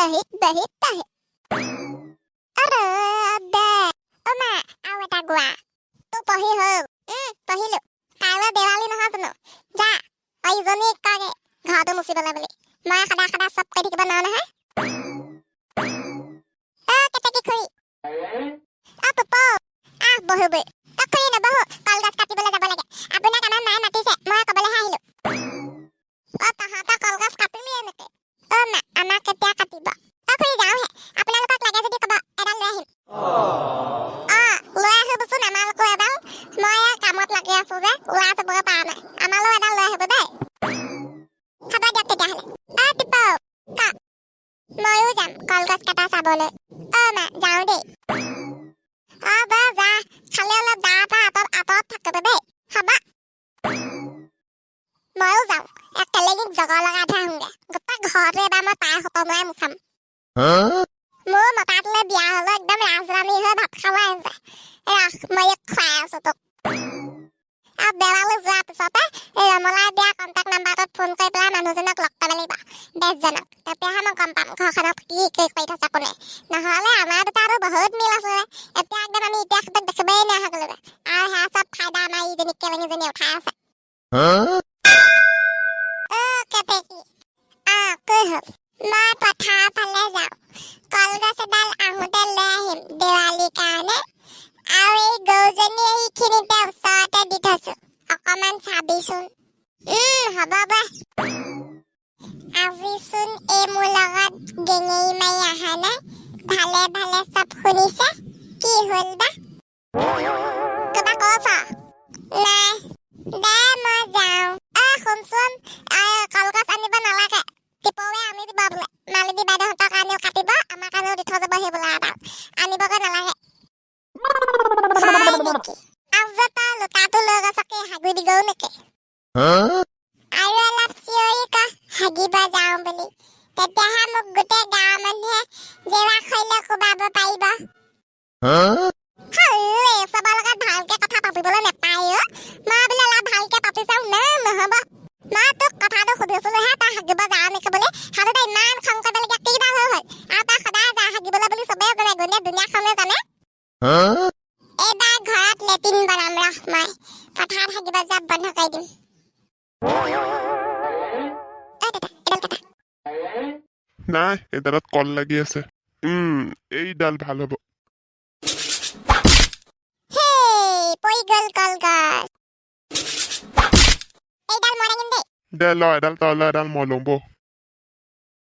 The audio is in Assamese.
Bahit. Ada. Oma, awet gua. Tu pahi ho. Pahilu. Kaila Diwali নহয় জানো যা আইজনী কাগে ঘাটো মুচিবলে বুলি মই খাদা সব কৰি থাকিব না নহয় কেতেকি খুৰি পুপো বহুবে খুৰি নবহু কলগছ কাটিবলৈ যাব লাগে আপোনাক আমাৰ মায়ে মাতিছে মই কবলৈহে আহিলো তাহাঁতা কলগছ কাটিলিয়ে নেকি মা আমাক কেতিয়া কাটিব খুৰি যাওঁহে আপোনালোকক লাগে যদি কব এডাল লৈ আহিম লৈ আহিবচোন আমালোকো এডাল মই কামত লাগি আছো যে ওলাই যাবগৈ পৰা নাই আমালৈ এডাল লৈ আহিব দেই খাব দিয়ক তেতিয়াহ'লে টিপৌ কা ময়ো যাম কলগছ কাটা চাবলৈ মা যাওঁ দেই বা যা খালে অলপ যা পৰা আঁতৰত থাকিব দেই হ'ব ময়ো যাওঁ একেলগে জগৰ লগাই থৈ আহোঁগে গোটেই ঘৰটো এবাৰ মই তাই সকলোৱে মুচাম মোৰ মতাটোলৈ বিয়া হ'লে একদম ৰাজৰাণী হৈ ভাত খাব আহিছে মই খুৱাই আছো তোক দেৱালৈ যোৱাৰ পিছতে ৰমলাই দিয়া কণ্টেক্ট নাম্বাৰটোত ফোন কৰি পেলাই মানুহজনক লগ পাব লাগিব বেজজনক তেতিয়াহে মই গম পাম ঘৰখনত কি কৰি থৈছে কোনে নহ'লে আমাৰ দুটাৰো বহুত মিল আছে এতিয়া একদম আমি ইতিহাসটোক দেখিবই নোৱাৰা হৈ গ'লো আৰু সেয়া চব ফাইদা আমাৰ ইজনী কেলেঙীজনী উঠাই আছে কেতেকী কি হ'ল মই পথাৰৰ ফালে যাওঁ কলগছ এডাল আহোঁতে লৈ আহিম দেৱালীৰ কাৰণে আৰু এই গৰুজনী এইখিনিতে ওচৰতে দি থৈছো অকমান চাবিচোন হ'ব বা আজিচোন এই মোৰ লগত গেঙেৰি মাৰি অহা নাই ভালে চব শুনিছে কি হ'ল বা কিবা কৈছ নাই দে মই যাওঁ শুনচোন কলগছ আনিব নালাগে টিপৌৱে আনি দিব বোলে মালিনী বাইদেউহঁতৰ কাৰণেও কাটিব আমাৰ কাৰণেও দি থৈ যাব সেই বোলে এডাল আনিবগৈ নালাগে লুকাটো লৈ গছকে হাগি দিগও নেকি আৰু অলপ চিঞৰি ক হাগিব যাওঁ বুলি তেতিয়াহে মোক গোটেই গাঁৱৰ মানুহে জেৱা খৈলে কোবাব পাৰিব চবৰ লগত ভালকে কথা পাতিবলৈ নাপায় মই বোলে অলপ ভালকে পাতি চাওঁ নহ'ব মই তোক কথাটো সুধিছিলোহে তই হাগিব যাওঁ নেকি বুলি হাততে ইমান খং কৰিবলগীয়া কেইডাল হৈ হ'ল আৰু তই সদায় যা হাগিবলৈ বুলি চবেই জানে গোটেই দুনিয়াখনে জানে এইবাৰ ঘৰত লেট্ৰিন বনাম ৰহ মই পথাৰত হাগিব যাব বন্ধ কৰি দিম নাই এডালত কল লাগি আছে এইডাল ভাল হ'ব পৰি গ'ল কলগছ এইডাল মই লাগিম দেই দে ল এডাল তই ল এডাল মই ল'ম বৌ